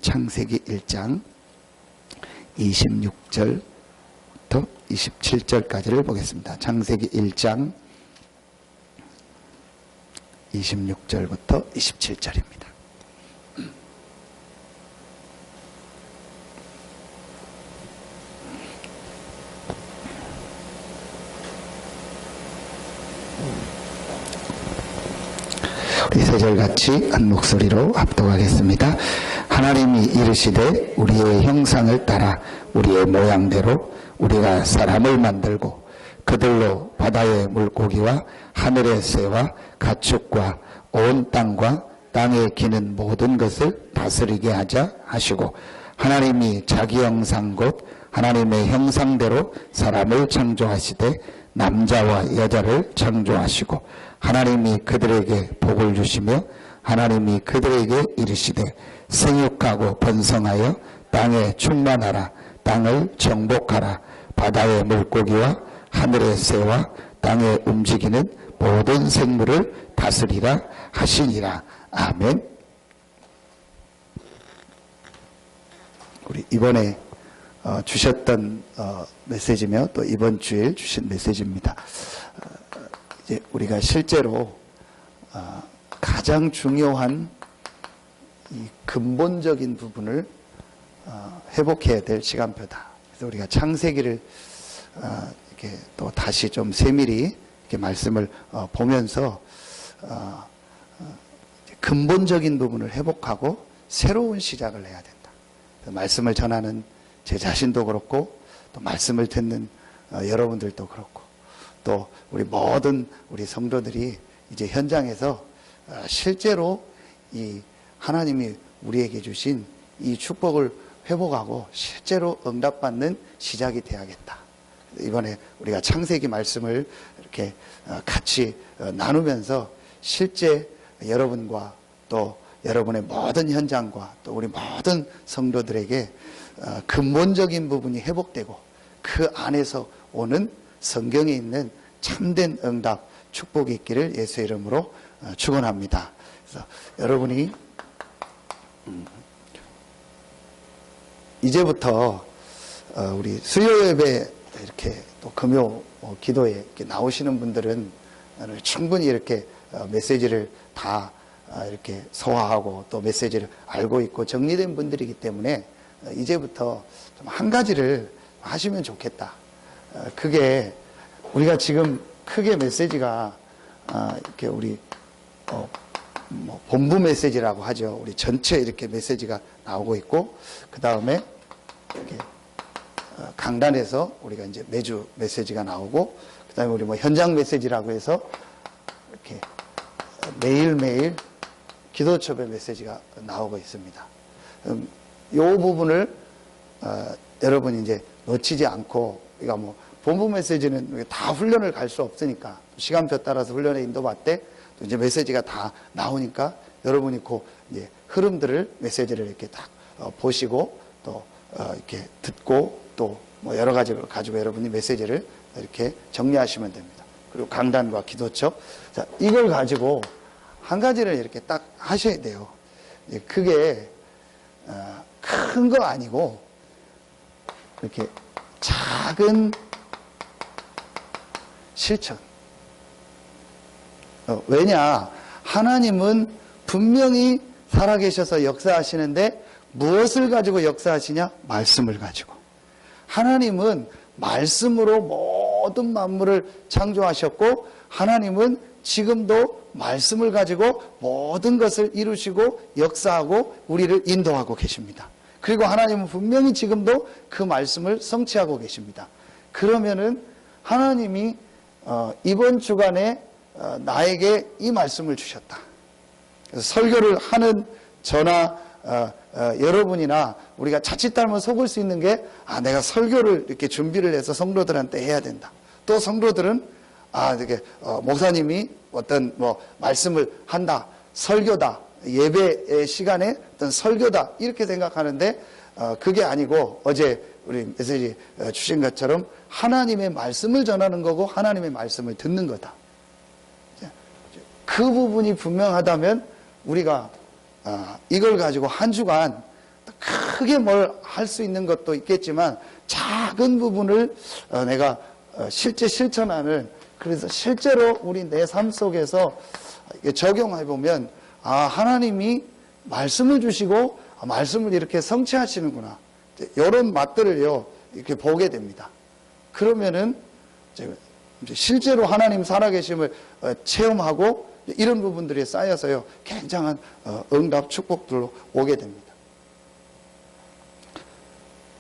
창세기 1장 26절부터 27절까지를 보겠습니다. 창세기 1장 26절부터 27절입니다. 우리 세 절 같이 한 목소리로 합독하겠습니다. 하나님이 이르시되 우리의 형상을 따라 우리의 모양대로 우리가 사람을 만들고 그들로 바다의 물고기와 하늘의 새와 가축과 온 땅과 땅에 기는 모든 것을 다스리게 하자 하시고 하나님이 자기 형상 곧 하나님의 형상대로 사람을 창조하시되 남자와 여자를 창조하시고 하나님이 그들에게 복을 주시며 하나님이 그들에게 이르시되 생육하고 번성하여 땅에 충만하라 땅을 정복하라 바다의 물고기와 하늘의 새와 땅에 움직이는 모든 생물을 다스리라 하시니라. 아멘. 우리 이번에 주셨던 메시지며 또 이번 주일 주신 메시지입니다. 이제 우리가 실제로 가장 중요한 이 근본적인 부분을 회복해야 될 시간표다. 그래서 우리가 창세기를 이렇게 또 다시 좀 세밀히 이렇게 말씀을 보면서 근본적인 부분을 회복하고 새로운 시작을 해야 된다. 말씀을 전하는 제 자신도 그렇고 또 말씀을 듣는 여러분들도 그렇고 또 우리 모든 우리 성도들이 이제 현장에서 실제로 이 하나님이 우리에게 주신 이 축복을 회복하고 실제로 응답받는 시작이 되어야겠다. 이번에 우리가 창세기 말씀을 이렇게 같이 나누면서 실제 여러분과 또 여러분의 모든 현장과 또 우리 모든 성도들에게 근본적인 부분이 회복되고 그 안에서 오는 성경에 있는 참된 응답, 축복이 있기를 예수의 이름으로 축원합니다. 그래서 여러분이 이제부터 우리 수요 예배 이렇게 또 금요 기도에 이렇게 나오시는 분들은 충분히 이렇게 메시지를 다 이렇게 소화하고 또 메시지를 알고 있고 정리된 분들이기 때문에 이제부터 좀 한 가지를 하시면 좋겠다. 그게 우리가 지금 크게 메시지가 이렇게 우리 본부 메시지라고 하죠. 우리 전체 이렇게 메시지가 나오고 있고 그 다음에 이렇게 강단에서 우리가 이제 매주 메시지가 나오고 그 다음에 우리 현장 메시지라고 해서 이렇게 매일매일 기도첩의 메시지가 나오고 있습니다. 이 부분을 여러분이 이제 놓치지 않고 그러니까 본부 메시지는 다 훈련을 갈 수 없으니까 시간표 따라서 훈련에 인도받되 또 이제 메시지가 다 나오니까 여러분이 그 이제 흐름들을 메시지를 이렇게 딱 보시고 또 이렇게 듣고 또 여러 가지를 가지고 여러분이 메시지를 이렇게 정리하시면 됩니다. 그리고 강단과 기도첩 자 이걸 가지고 한 가지를 이렇게 딱 하셔야 돼요. 그게 큰 거 아니고 이렇게 작은 실천. 왜냐? 하나님은 분명히 살아계셔서 역사하시는데 무엇을 가지고 역사하시냐? 말씀을 가지고. 하나님은 말씀으로 모든 만물을 창조하셨고 하나님은 지금도 말씀을 가지고 모든 것을 이루시고 역사하고 우리를 인도하고 계십니다. 그리고 하나님은 분명히 지금도 그 말씀을 성취하고 계십니다. 그러면은 하나님이 이번 주간에 나에게 이 말씀을 주셨다. 그래서 설교를 하는 저나 여러분이나 우리가 자칫 닮아 속을 수 있는 게 내가 설교를 이렇게 준비를 해서 성도들한테 해야 된다. 또 성도들은 이렇게 목사님이 어떤 말씀을 한다. 설교다. 예배 시간에 어떤 설교다. 이렇게 생각하는데 그게 아니고 어제 우리 메시지 주신 것처럼 하나님의 말씀을 전하는 거고 하나님의 말씀을 듣는 거다. 그 부분이 분명하다면 우리가 이걸 가지고 한 주간 크게 뭘 할 수 있는 것도 있겠지만 작은 부분을 내가 실제 실천하는, 그래서 실제로 우리 내 삶 속에서 적용해 보면 하나님이 말씀을 주시고 말씀을 이렇게 성취하시는구나, 이런 맛들을요 이렇게 보게 됩니다. 그러면은 이제 실제로 하나님 살아계심을 체험하고 이런 부분들이 쌓여서요 굉장한 응답 축복들로 오게 됩니다.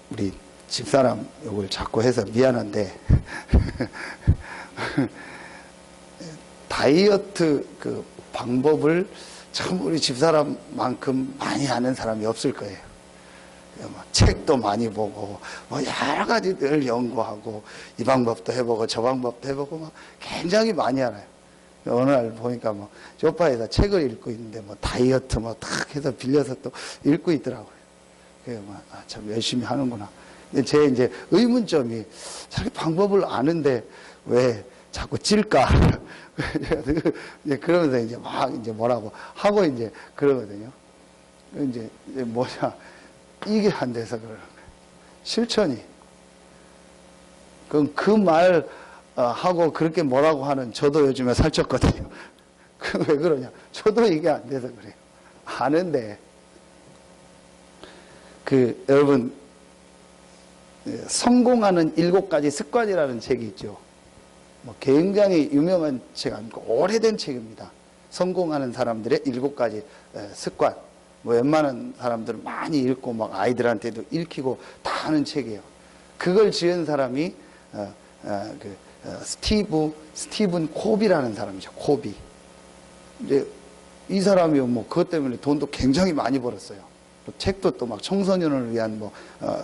우리 집사람 욕을 자꾸 해서 미안한데 다이어트 그 방법을 참 우리 집사람만큼 많이 아는 사람이 없을 거예요. 책도 많이 보고 여러 가지들 연구하고 이 방법도 해보고 저 방법도 해보고 막 굉장히 많이 알아요. 어느 날 보니까 소파에서 책을 읽고 있는데 다이어트 탁 해서 빌려서 또 읽고 있더라고요. 그래서 참 열심히 하는구나. 제 이제 의문점이, 저렇게 방법을 아는데 왜 자꾸 찔까? 그러면서 이제 막 이제 뭐라고 하고 이제 그러거든요. 이제 뭐냐, 이게 안 돼서 그러는 거예요. 실천이. 그럼 그 말 하고 그렇게 뭐라고 하는 저도 요즘에 살쪘거든요. 왜 그러냐? 저도 이게 안 돼서 그래요. 아는데. 여러분, 성공하는 7가지 습관이라는 책이 있죠. 굉장히 유명한 책 아니고 오래된 책입니다. 성공하는 사람들의 7가지 습관. 웬만한 사람들은 많이 읽고 아이들한테도 읽히고 다 아는 책이에요. 그걸 지은 사람이 스티븐 코비라는 사람이죠. 코비. 이제 이 사람이 그것 때문에 돈도 굉장히 많이 벌었어요. 또 책도 또 청소년을 위한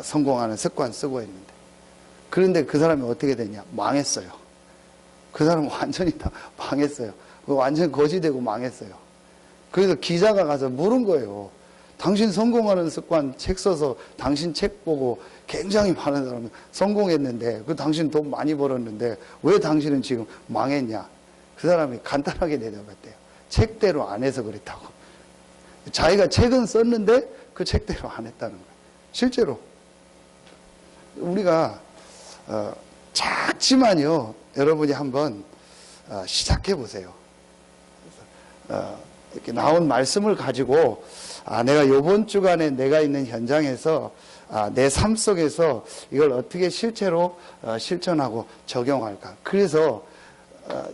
성공하는 습관 쓰고 있는데, 그런데 그 사람이 어떻게 됐냐? 망했어요. 그 사람은 완전히 다 망했어요. 완전히 거지되고 망했어요. 그래서 기자가 가서 물은 거예요. 당신 성공하는 습관 책 써서 당신 책 보고 굉장히 많은 사람이 성공했는데, 당신 돈 많이 벌었는데 왜 당신은 지금 망했냐? 그 사람이 간단하게 대답했대요. 책대로 안 해서 그랬다고. 자기가 책은 썼는데 그 책대로 안 했다는 거예요. 실제로 우리가 작지만요, 여러분이 한번 시작해 보세요. 이렇게 나온 말씀을 가지고 내가 이번 주간에 내가 있는 현장에서 내 삶 속에서 이걸 어떻게 실제로 실천하고 적용할까. 그래서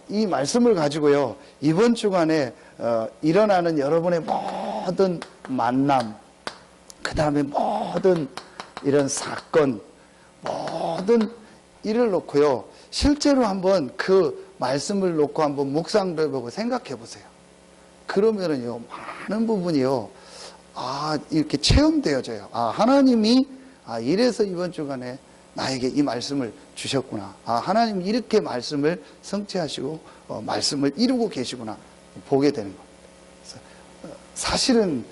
이 말씀을 가지고요, 이번 주간에 일어나는 여러분의 모든 만남, 그 다음에 모든 이런 사건, 모든 일을 놓고요, 실제로 한번 그 말씀을 놓고 한번 묵상도 해보고 생각해 보세요. 그러면은요, 많은 부분이요, 이렇게 체험되어져요. 하나님이 이래서 이번 주간에 나에게 이 말씀을 주셨구나. 하나님이 이렇게 말씀을 성취하시고 말씀을 이루고 계시구나. 보게 되는 겁니다. 사실은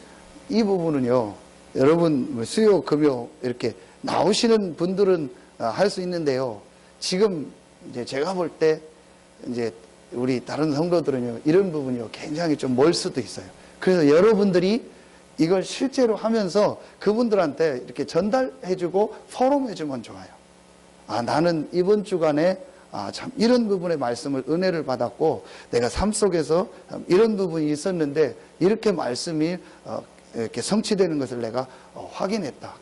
이 부분은요, 여러분 수요, 금요 이렇게 나오시는 분들은 할 수 있는데요, 지금 이제 제가 볼 때 이제 우리 다른 성도들은요, 이런 부분이요 굉장히 좀 멀 수도 있어요. 그래서 여러분들이 이걸 실제로 하면서 그분들한테 이렇게 전달해주고 포럼해주면 좋아요. 나는 이번 주간에 참 이런 부분의 말씀을 은혜를 받았고, 내가 삶 속에서 이런 부분이 있었는데 이렇게 말씀이 이렇게 성취되는 것을 내가 확인했다.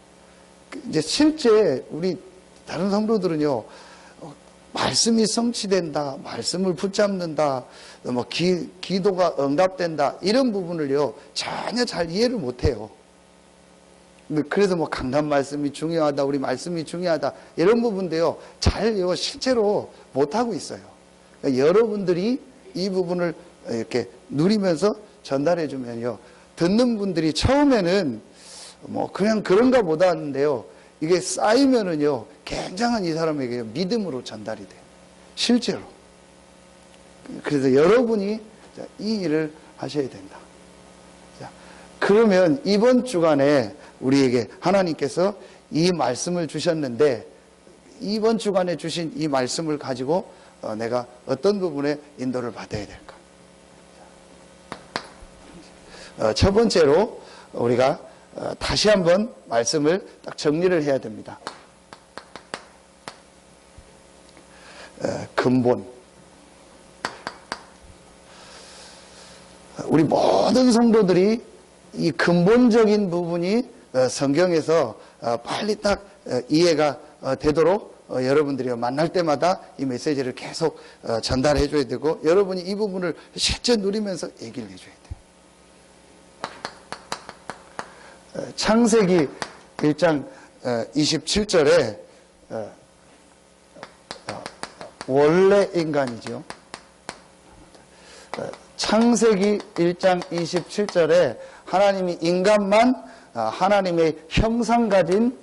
이제 실제 우리 다른 성도들은요, 말씀이 성취된다, 말씀을 붙잡는다, 기도가 응답된다, 이런 부분을요 전혀 잘 이해를 못해요. 그래서 강단 말씀이 중요하다, 우리 말씀이 중요하다, 이런 부분도요 잘요 실제로 못하고 있어요. 그러니까 여러분들이 이 부분을 이렇게 누리면서 전달해 주면요, 듣는 분들이 처음에는 그냥 그런가 보다 하는데요, 이게 쌓이면은요 굉장한 이 사람에게 믿음으로 전달이 돼요. 실제로. 그래서 여러분이 이 일을 하셔야 된다. 자, 그러면 이번 주간에 우리에게 하나님께서 이 말씀을 주셨는데, 이번 주간에 주신 이 말씀을 가지고 내가 어떤 부분에 인도를 받아야 될까? 첫 번째로 우리가 다시 한번 말씀을 딱 정리를 해야 됩니다. 근본. 우리 모든 성도들이 이 근본적인 부분이 성경에서 빨리 딱 이해가 되도록 여러분들이 만날 때마다 이 메시지를 계속 전달해 줘야 되고, 여러분이 이 부분을 실제 누리면서 얘기를 해줘야 돼요. 창세기 1장 27절에 원래 인간이죠. 창세기 1장 27절에 하나님이 인간만 하나님의 형상 가진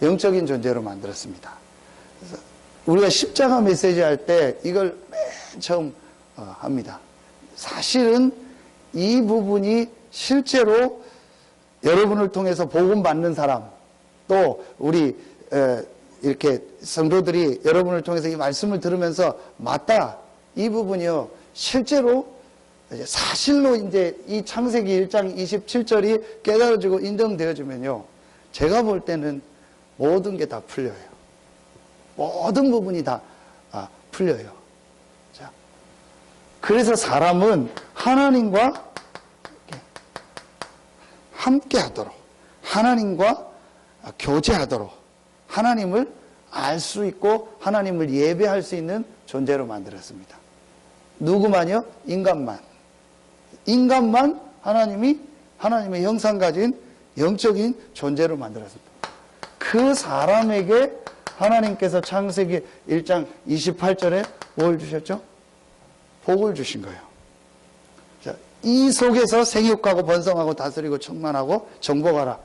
영적인 존재로 만들었습니다. 그래서 우리가 십자가 메시지 할 때 이걸 맨 처음 합니다. 사실은 이 부분이 실제로 여러분을 통해서 복음 받는 사람, 또 우리 이렇게 성도들이 여러분을 통해서 이 말씀을 들으면서 맞다, 이 부분이요 실제로 사실로 이제 이 창세기 1장 27절이 깨달아지고 인정되어지면요, 제가 볼 때는 모든 게 다 풀려요. 모든 부분이 다 풀려요. 자, 그래서 사람은 하나님과 함께 하도록, 하나님과 교제하도록, 하나님을 알 수 있고 하나님을 예배할 수 있는 존재로 만들었습니다. 누구만요? 인간만. 인간만 하나님이 하나님의 형상 가진 영적인 존재로 만들었습니다. 그 사람에게 하나님께서 창세기 1장 28절에 뭘 주셨죠? 복을 주신 거예요. 자, 이 속에서 생육하고 번성하고 다스리고 충만하고 정복하라.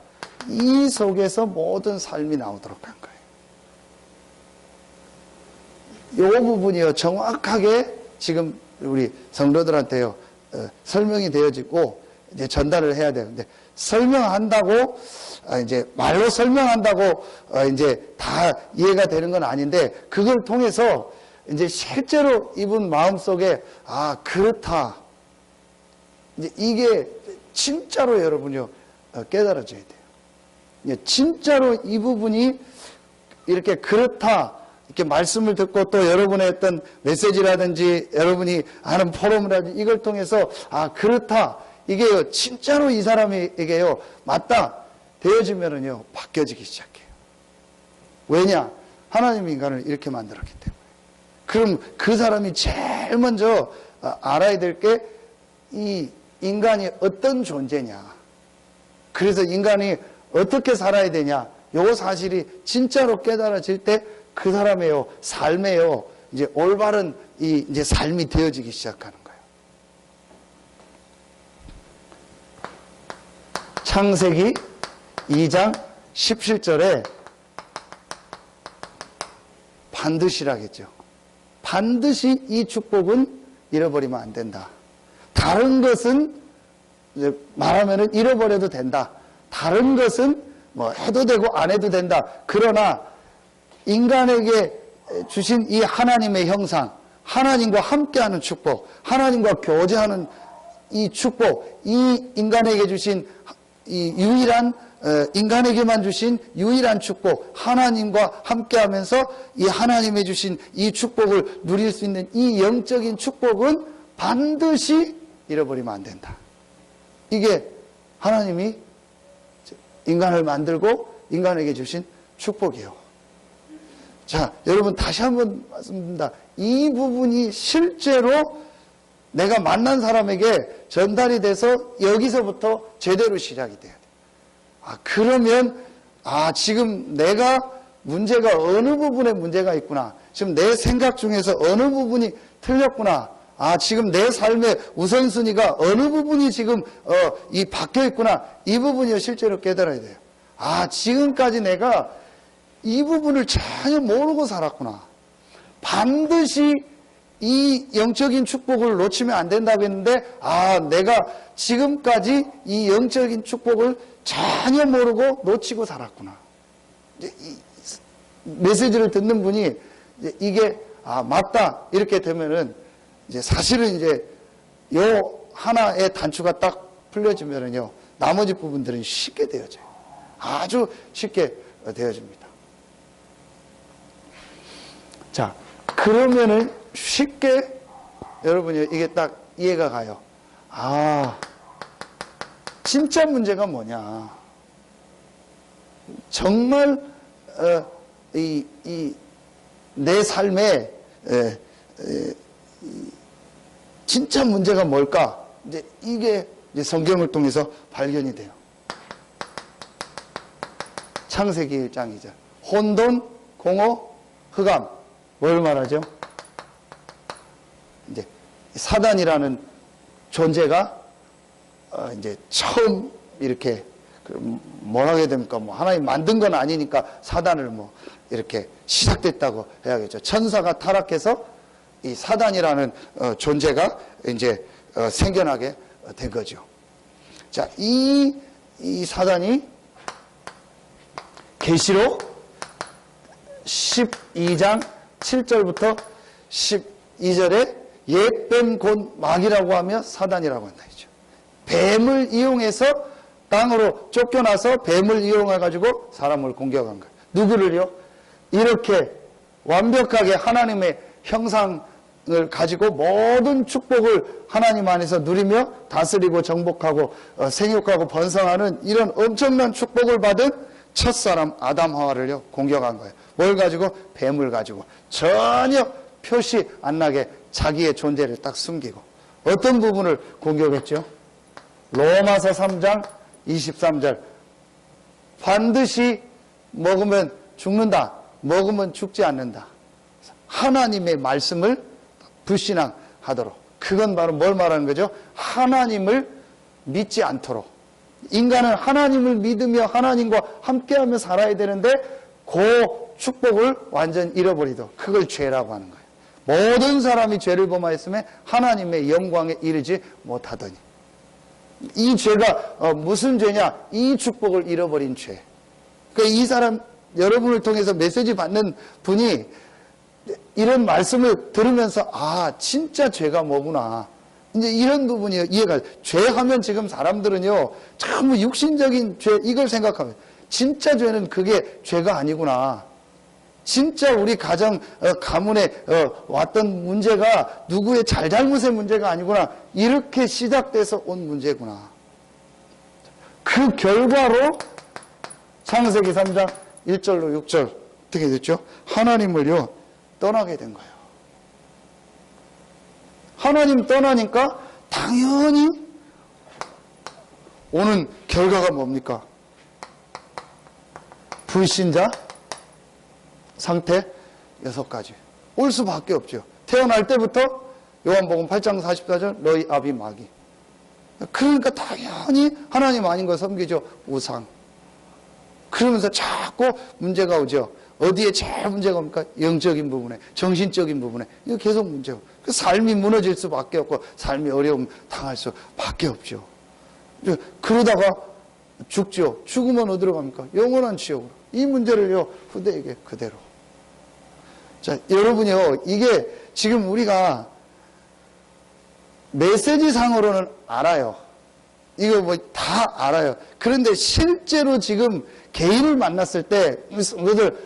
이 속에서 모든 삶이 나오도록 한 거예요. 이 부분이요, 정확하게 지금 우리 성도들한테요, 설명이 되어지고 이제 전달을 해야 되는데, 설명한다고 이제 말로 설명한다고 이제 다 이해가 되는 건 아닌데, 그걸 통해서 이제 실제로 이분 마음속에 그렇다, 이제 이게 진짜로 여러분요 깨달아져야 돼요. 진짜로 이 부분이 이렇게 그렇다, 이렇게 말씀을 듣고 또 여러분의 어떤 메시지라든지 여러분이 하는 포럼이라든지 이걸 통해서 그렇다, 이게요 진짜로 이 사람에게요 맞다 되어지면은요 바뀌어지기 시작해요. 왜냐? 하나님이 인간을 이렇게 만들었기 때문에. 그럼 그 사람이 제일 먼저 알아야 될 게 이 인간이 어떤 존재냐, 그래서 인간이 어떻게 살아야 되냐, 요 사실이 진짜로 깨달아질 때 그 사람의 삶에요 이제 올바른 이제 삶이 되어지기 시작하는 거예요. 창세기 2장 17절에 반드시라겠죠. 반드시 이 축복은 잃어버리면 안 된다. 다른 것은 이제 말하면은 잃어버려도 된다. 다른 것은 뭐 해도 되고 안 해도 된다. 그러나 인간에게 주신 이 하나님의 형상, 하나님과 함께하는 축복, 하나님과 교제하는 이 축복, 이 인간에게 주신 이 유일한 인간에게만 주신 유일한 축복, 하나님과 함께하면서 이 하나님의 주신 이 축복을 누릴 수 있는 이 영적인 축복은 반드시 잃어버리면 안 된다. 이게 하나님이 인간을 만들고 인간에게 주신 축복이에요. 자, 여러분 다시 한번 말씀드립니다. 이 부분이 실제로 내가 만난 사람에게 전달이 돼서 여기서부터 제대로 시작이 돼야 돼요. 그러면 지금 내가 문제가 어느 부분에 문제가 있구나. 지금 내 생각 중에서 어느 부분이 틀렸구나. 지금 내 삶의 우선순위가 어느 부분이 지금 바뀌어 있구나. 이 부분이요 실제로 깨달아야 돼요. 지금까지 내가 이 부분을 전혀 모르고 살았구나. 반드시 이 영적인 축복을 놓치면 안 된다고 했는데 내가 지금까지 이 영적인 축복을 전혀 모르고 놓치고 살았구나. 이제 이 메시지를 듣는 분이 이게 맞다 이렇게 되면은 이제 사실은 이제 요 하나의 단추가 딱 풀려지면은요, 나머지 부분들은 쉽게 되어져요. 아주 쉽게 되어집니다. 자, 그러면은 쉽게 여러분이 이게 딱 이해가 가요. 아, 진짜 문제가 뭐냐. 정말 내 삶에 진짜 문제가 뭘까? 이제 이게 이제 성경을 통해서 발견이 돼요. 창세기 1장 2절. 혼돈, 공허, 흑암. 뭘 말하죠? 이제 사단이라는 존재가 이제 처음 이렇게 뭘 하게 됩니까? 뭐 하나님 만든 건 아니니까 사단을 뭐 이렇게 시작됐다고 해야겠죠. 천사가 타락해서 이 사단이라는 존재가 이제 생겨나게 된 거죠. 자, 이 사단이 계시록 12장 7절부터 12절에 옛뱀 곧 마귀라고 하며 사단이라고 한다 했죠. 뱀을 이용해서 땅으로 쫓겨나서 뱀을 이용해가지고 사람을 공격한 거예요. 누구를요? 이렇게 완벽하게 하나님의 형상을 가지고 모든 축복을 하나님 안에서 누리며 다스리고 정복하고 생육하고 번성하는 이런 엄청난 축복을 받은 첫사람 아담 하와를요 공격한 거예요. 뭘 가지고? 뱀을 가지고 전혀 표시 안 나게 자기의 존재를 딱 숨기고. 어떤 부분을 공격했죠? 로마서 3장 23절. 반드시 먹으면 죽는다. 먹으면 죽지 않는다. 하나님의 말씀을 불신앙하도록. 그건 바로 뭘 말하는 거죠? 하나님을 믿지 않도록. 인간은 하나님을 믿으며 하나님과 함께하며 살아야 되는데 그 축복을 완전 잃어버리도록. 그걸 죄라고 하는 거예요. 모든 사람이 죄를 범하였으면 하나님의 영광에 이르지 못하더니. 이 죄가 무슨 죄냐? 이 축복을 잃어버린 죄. 그러니까 이 사람, 여러분을 통해서 메시지 받는 분이 이런 말씀을 들으면서 아, 진짜 죄가 뭐구나. 이제 이런 부분이 이해가. 죄하면 지금 사람들은요, 참 육신적인 죄, 이걸 생각하면 진짜 죄는 그게 죄가 아니구나. 진짜 우리 가정, 가문에 왔던 문제가 누구의 잘잘못의 문제가 아니구나. 이렇게 시작돼서 온 문제구나. 그 결과로 창세기 3장 1절로 6절 어떻게 됐죠? 하나님을요 떠나게 된 거예요. 하나님 떠나니까 당연히 오는 결과가 뭡니까? 불신자 상태 6가지. 올 수밖에 없죠. 태어날 때부터 요한복음 8장 44절 너희 아비 마귀. 그러니까 당연히 하나님 아닌 거 섬기죠. 우상. 그러면서 자꾸 문제가 오죠. 어디에 제일 문제가 옵니까? 영적인 부분에, 정신적인 부분에. 이거 계속 문제고. 그 삶이 무너질 수밖에 없고 삶이 어려움 당할 수밖에 없죠. 그러다가 죽죠. 죽으면 어디로 갑니까? 영원한 지옥으로. 이 문제를요 후대에게 그대로. 자, 여러분요, 이게 지금 우리가 메시지 상으로는 알아요. 이거 뭐 다 알아요. 그런데 실제로 지금 개인을 만났을 때, 성도들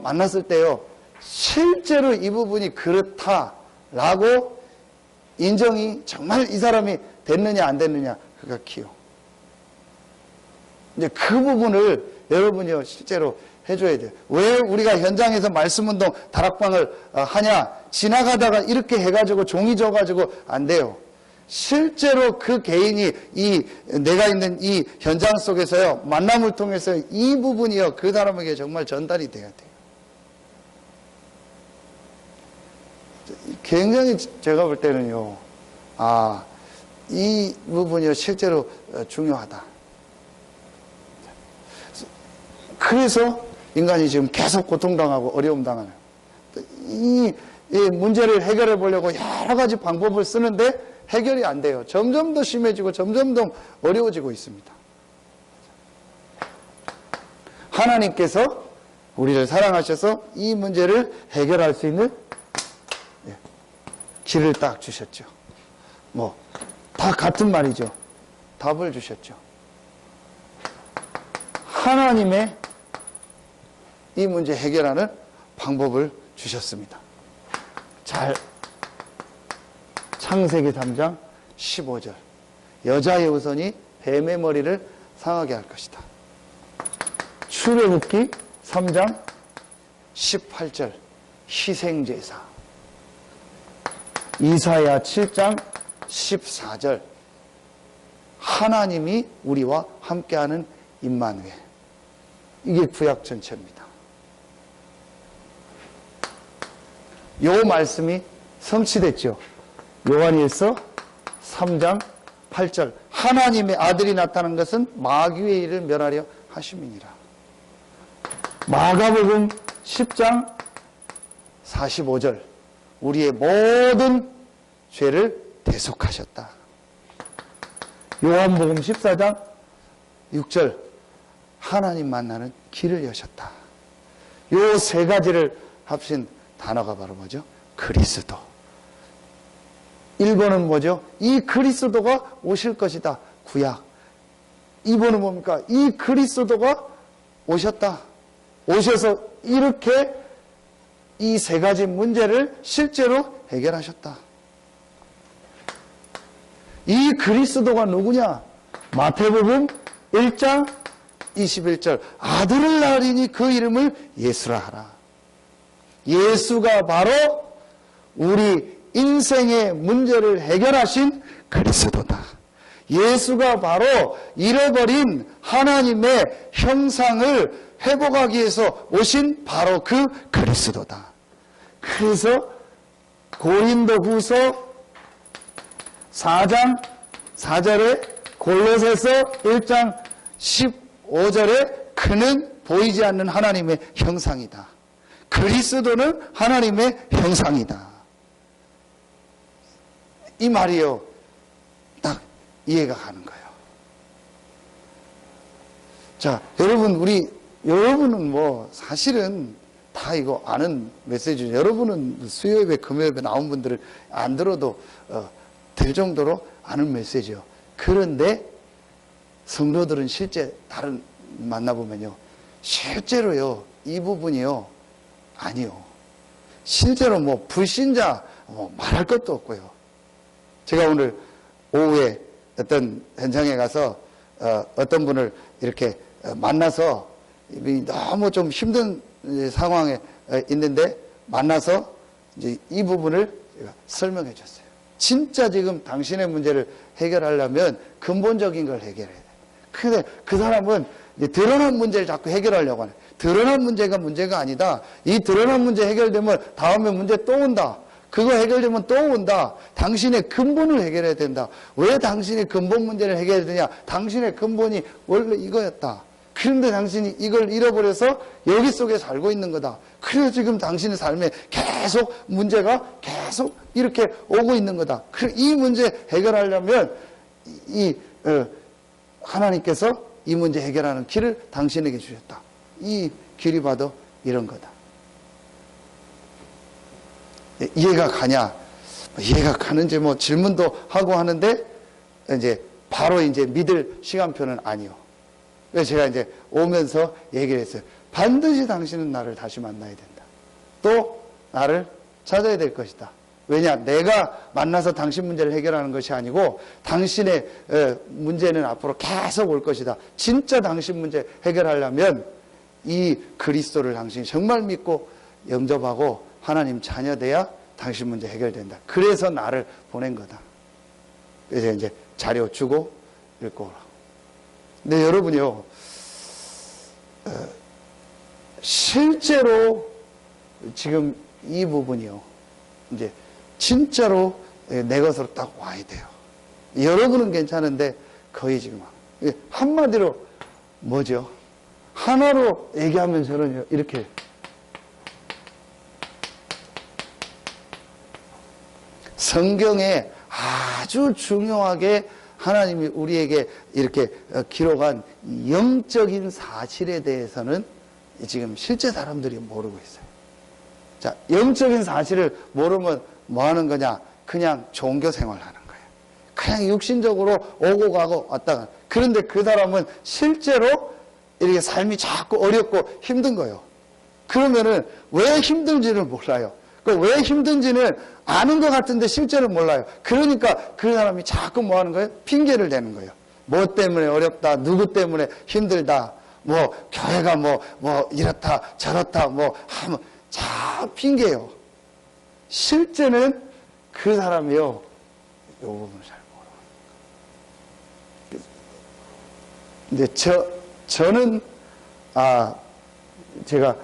만났을 때요, 실제로 이 부분이 그렇다라고 인정이 정말 이 사람이 됐느냐 안 됐느냐 그가 키요. 이제 그 부분을 여러분이요 실제로 해줘야 돼요. 왜 우리가 현장에서 말씀운동 다락방을 하냐? 지나가다가 이렇게 해가지고 종이 져가지고 안 돼요. 실제로 그 개인이 내가 있는 이 현장 속에서요 만남을 통해서 이 부분이요 그 사람에게 정말 전달이 돼야 돼요. 굉장히 제가 볼 때는요, 이 부분이요 실제로 중요하다. 그래서 인간이 지금 계속 고통당하고 어려움 당하는 이 문제를 해결해 보려고 여러 가지 방법을 쓰는데 해결이 안 돼요. 점점 더 심해지고 점점 더 어려워지고 있습니다. 하나님께서 우리를 사랑하셔서 이 문제를 해결할 수 있는 길을 딱 주셨죠. 뭐 다 같은 말이죠. 답을 주셨죠. 하나님의 이 문제 해결하는 방법을 주셨습니다. 잘 창세기 3장 15절 여자의 후손이 뱀의 머리를 상하게 할 것이다. 출애굽기 3장 18절 희생제사, 이사야 7장 14절 하나님이 우리와 함께하는 임마누엘. 이게 구약 전체입니다. 요 말씀이 성취됐죠. 요한일서 3장 8절 하나님의 아들이 나타난 것은 마귀의 일을 멸하려 하심이니라. 마가복음 10장 45절 우리의 모든 죄를 대속하셨다. 요한복음 14장 6절 하나님 만나는 길을 여셨다. 요 세 가지를 합친 단어가 바로 뭐죠? 그리스도. 1번은 뭐죠? 이 그리스도가 오실 것이다. 구약. 2번은 뭡니까? 이 그리스도가 오셨다. 오셔서 이렇게 이 세 가지 문제를 실제로 해결하셨다. 이 그리스도가 누구냐? 마태복음 1장 21절 아들을 낳으리니 그 이름을 예수라 하라. 예수가 바로 우리 인생의 문제를 해결하신 그리스도다. 예수가 바로 잃어버린 하나님의 형상을 회복하기 위해서 오신 바로 그 그리스도다. 그래서 고린도후서 4장 4절에 골로새서 1장 15절에 그는 보이지 않는 하나님의 형상이다. 그리스도는 하나님의 형상이다. 이 말이요. 딱 이해가 가는 거예요. 자, 여러분은 뭐 사실은 다 이거 아는 메시지죠. 여러분은 수요예배, 금요예배 나온 분들을 안 들어도 될 정도로 아는 메시지요. 그런데 성도들은 실제 다른 만나보면요. 실제로요. 이 부분이요. 아니요. 실제로 뭐 불신자 말할 것도 없고요. 제가 오늘 오후에 어떤 현장에 가서 어떤 분을 이렇게 만나서 너무 좀 힘든 상황에 있는데 만나서 이제 이 부분을 제가 설명해 줬어요. 진짜 지금 당신의 문제를 해결하려면 근본적인 걸 해결해야 돼요. 근데 그 사람은 이제 드러난 문제를 자꾸 해결하려고 하네. 드러난 문제가 문제가 아니다. 이 드러난 문제 해결되면 다음에 문제 또 온다. 그거 해결되면 또 온다. 당신의 근본을 해결해야 된다. 왜 당신의 근본 문제를 해결해야 되냐? 당신의 근본이 원래 이거였다. 그런데 당신이 이걸 잃어버려서 여기 속에 살고 있는 거다. 그래서 지금 당신의 삶에 계속 문제가 계속 이렇게 오고 있는 거다. 이 문제 해결하려면 하나님께서 이 문제 해결하는 길을 당신에게 주셨다. 이 길이 바로 이런 거다. 이해가 가냐? 이해가 가는지 뭐 질문도 하고 하는데 이제 바로 이제 믿을 시간표는 아니요. 그래서 제가 이제 오면서 얘기를 했어요. 반드시 당신은 나를 다시 만나야 된다. 또 나를 찾아야 될 것이다. 왜냐? 내가 만나서 당신 문제를 해결하는 것이 아니고 당신의 문제는 앞으로 계속 올 것이다. 진짜 당신 문제 해결하려면 이 그리스도를 당신이 정말 믿고 영접하고 하나님 자녀돼야 당신 문제 해결된다. 그래서 나를 보낸 거다. 그래서 이제 자료 주고 읽고 오라고. 근데 여러분요, 실제로 지금 이 부분이요, 이제 진짜로 내 것으로 딱 와야 돼요. 여러분은 괜찮은데 거의 지금 한마디로 뭐죠? 하나로 얘기하면 저는요, 이렇게 성경에 아주 중요하게 하나님이 우리에게 이렇게 기록한 영적인 사실에 대해서는 지금 실제 사람들이 모르고 있어요. 자, 영적인 사실을 모르면 뭐 하는 거냐? 그냥 종교 생활하는 거예요. 그냥 육신적으로 오고 가고 왔다 가. 그런데 그 사람은 실제로 이렇게 삶이 자꾸 어렵고 힘든 거예요. 그러면은 왜 힘든지를 몰라요. 왜 힘든지는 아는 것 같은데 실제로 몰라요. 그러니까 그 사람이 자꾸 뭐 하는 거예요? 핑계를 대는 거예요. 뭐 때문에 어렵다, 누구 때문에 힘들다, 뭐 교회가 뭐 이렇다 저렇다 뭐 하면 자 핑계예요. 실제는 그 사람이요 요 부분을 잘 모르는 거예요. 근데 저는 제가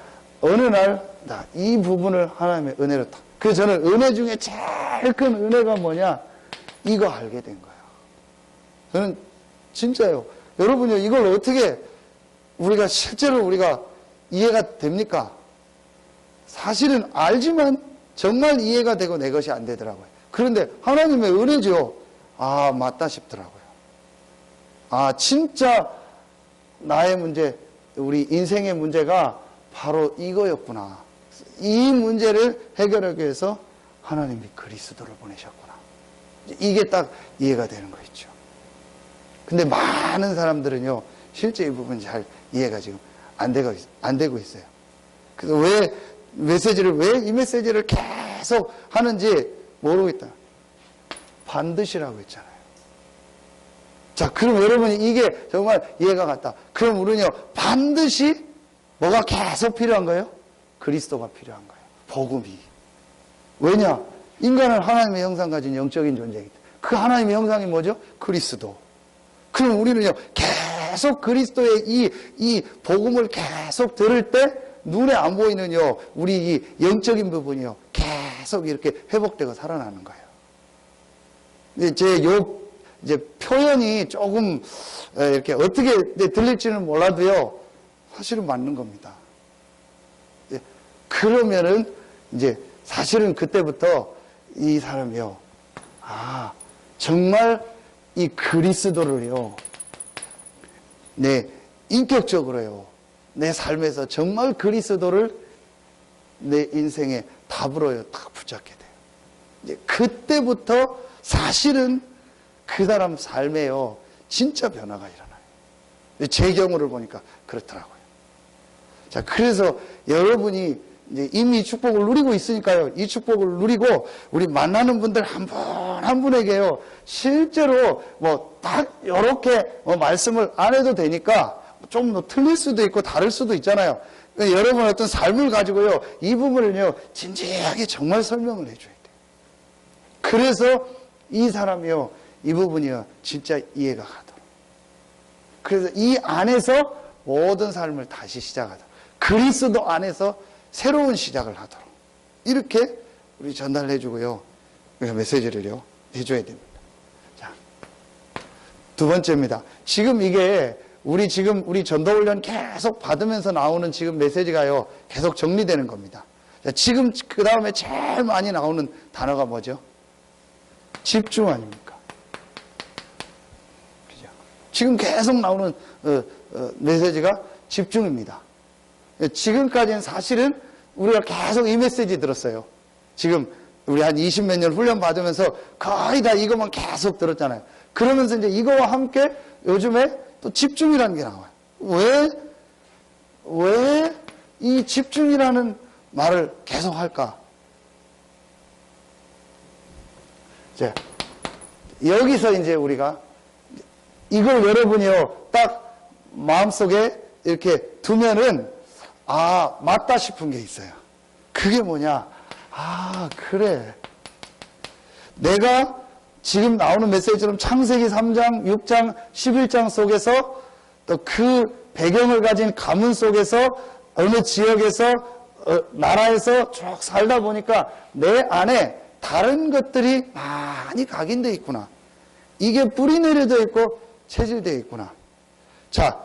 어느 날 이 부분을 하나님의 은혜로 딱. 그래서 저는 은혜 중에 제일 큰 은혜가 뭐냐? 이거 알게 된 거예요. 저는 진짜요. 여러분요, 이걸 어떻게 우리가 실제로 우리가 이해가 됩니까? 사실은 알지만 정말 이해가 되고 내 것이 안 되더라고요. 그런데 하나님의 은혜죠. 맞다 싶더라고요. 진짜 나의 문제, 우리 인생의 문제가 바로 이거였구나. 이 문제를 해결하기 위해서 하나님이 그리스도를 보내셨구나. 이게 딱 이해가 되는 거 있죠. 근데 많은 사람들은요, 실제 이 부분이 잘 이해가 지금 안 되고 있어요. 그래서 왜 이 메시지를 계속 하는지 모르고 있다. 반드시라고 했잖아요. 자, 그럼 여러분이 이게 정말 이해가 갔다. 그럼 우리는요, 반드시 뭐가 계속 필요한 거예요? 그리스도가 필요한 거예요. 복음이. 왜냐? 인간은 하나님의 형상 가진 영적인 존재이기 때문에. 그 하나님의 형상이 뭐죠? 그리스도. 그럼 우리는요, 계속 그리스도의 이 복음을 계속 들을 때 눈에 안 보이는요, 우리 이 영적인 부분이요, 계속 이렇게 회복되고 살아나는 거예요. 이제 표현이 조금 이렇게 어떻게 들릴지는 몰라도요, 사실은 맞는 겁니다. 그러면은 이제 사실은 그때부터 이 사람이요, 정말 이 그리스도를요, 내 인격적으로요, 내 삶에서 정말 그리스도를 내 인생의 답으로요, 딱 붙잡게 돼요. 이제 그때부터 사실은 그 사람 삶에요, 진짜 변화가 일어나요. 제 경우를 보니까 그렇더라고요. 자, 그래서 여러분이 이제 이미 이 축복을 누리고 있으니까요. 이 축복을 누리고 우리 만나는 분들 한 분 한 분에게요. 실제로 뭐 딱 이렇게 말씀을 안 해도 되니까 좀 더 틀릴 수도 있고 다를 수도 있잖아요. 여러분 어떤 삶을 가지고요. 이 부분을요. 진지하게 정말 설명을 해줘야 돼요. 그래서 이 사람이요. 이 부분이요. 진짜 이해가 가도록. 그래서 이 안에서 모든 삶을 다시 시작하도록. 그리스도 안에서 새로운 시작을 하도록 이렇게 우리 전달해 주고요. 메시지를요 해줘야 됩니다. 자, 두 번째입니다. 지금 이게 우리 전도훈련 계속 받으면서 나오는 지금 메시지가요 계속 정리되는 겁니다. 자, 지금 그 다음에 제일 많이 나오는 단어가 뭐죠? 집중 아닙니까? 그죠? 지금 계속 나오는 메시지가 집중입니다. 지금까지는 사실은 우리가 계속 이 메시지 들었어요. 지금 우리 한 20몇 년 훈련 받으면서 거의 다 이것만 계속 들었잖아요. 그러면서 이제 이거와 함께 요즘에 또 집중이라는 게 나와요. 왜 이 집중이라는 말을 계속 할까? 자, 여기서 이제 우리가 이걸 여러분이요, 딱 마음속에 이렇게 두면은 맞다 싶은 게 있어요. 그게 뭐냐? 그래. 내가 지금 나오는 메시지처럼 창세기 3장, 6장, 11장 속에서 또 그 배경을 가진 가문 속에서 어느 지역에서 나라에서 쭉 살다 보니까 내 안에 다른 것들이 많이 각인되어 있구나. 이게 뿌리 내려져 있고 체질되어 있구나. 자,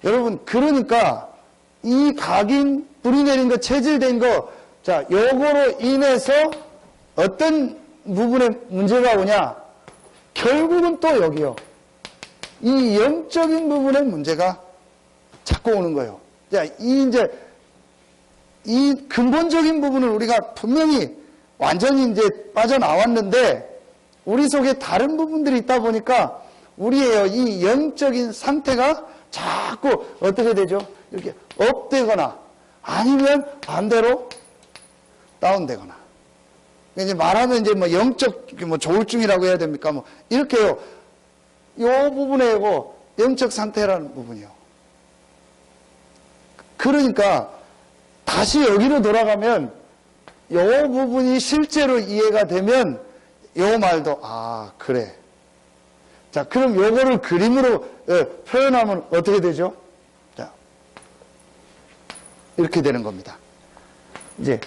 여러분, 그러니까 이 각인, 뿌리 내린 거, 체질된 거, 자, 요거로 인해서 어떤 부분에 문제가 오냐? 결국은 또 여기요. 이 영적인 부분에 문제가 자꾸 오는 거예요. 자, 이 근본적인 부분을 우리가 분명히 완전히 이제 빠져나왔는데, 우리 속에 다른 부분들이 있다 보니까 우리의 이 영적인 상태가 자꾸 어떻게 되죠? 이렇게 업되거나 아니면 반대로 다운되거나. 이제 말하면 이제 뭐 영적 뭐 조울증이라고 해야 됩니까? 뭐 이렇게요. 요 부분에고 영적 상태라는 부분이요. 그러니까 다시 여기로 돌아가면 요 부분이 실제로 이해가 되면 요 말도 아 그래. 자 그럼 요거를 그림으로 표현하면 어떻게 되죠? 자 이렇게 되는 겁니다. 이제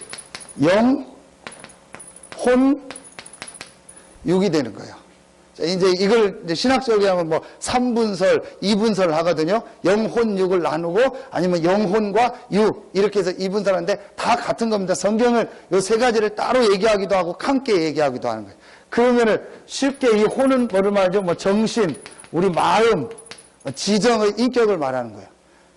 영, 혼, 육이 되는 거예요. 자, 이제 이걸 이제 신학적으로 하면 뭐 3분설, 2분설 하거든요. 영혼, 육을 나누고 아니면 영혼과 육 이렇게 해서 2분설하는데 다 같은 겁니다. 성경은 요 세 가지를 따로 얘기하기도 하고 함께 얘기하기도 하는 거예요. 그러면은 쉽게 이 혼은 뭐를 말하죠? 뭐 정신, 우리 마음, 지정의 인격을 말하는 거예요.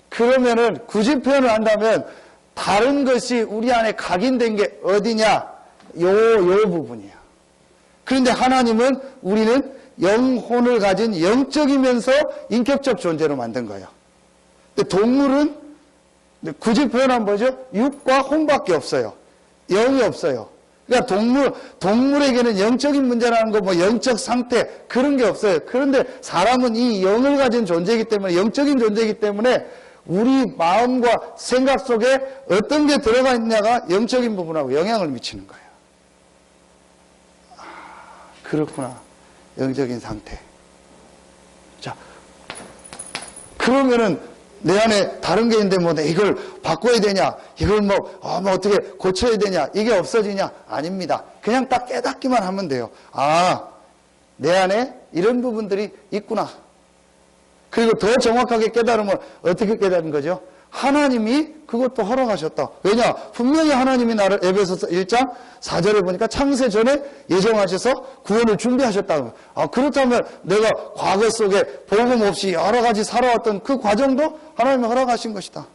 그러면은 굳이 표현을 한다면 다른 것이 우리 안에 각인된 게 어디냐? 요 부분이에요. 그런데 하나님은 우리는 영혼을 가진 영적이면서 인격적 존재로 만든 거예요. 근데 동물은 굳이 표현하면 뭐죠? 육과 혼밖에 없어요. 영이 없어요. 그러니까 동물에게는 영적인 문제라는 거, 뭐 영적 상태 그런 게 없어요. 그런데 사람은 이 영을 가진 존재이기 때문에 영적인 존재이기 때문에 우리 마음과 생각 속에 어떤 게 들어가 있냐가 영적인 부분하고 영향을 미치는 거예요. 그렇구나. 영적인 상태. 자, 그러면은 내 안에 다른 게 있는데 뭐 이걸 바꿔야 되냐? 이걸 뭐 어떻게 고쳐야 되냐? 이게 없어지냐? 아닙니다. 그냥 딱 깨닫기만 하면 돼요. 아, 내 안에 이런 부분들이 있구나. 그리고 더 정확하게 깨달으면 어떻게 깨달은 거죠? 하나님이 그것도 허락하셨다. 왜냐? 분명히 하나님이 나를 에베소서 1장 4절에 보니까 창세 전에 예정하셔서 구원을 준비하셨다고. 아, 그렇다면 내가 과거 속에 복음 없이 여러 가지 살아왔던 그 과정도 하나님이 허락하신 것이다.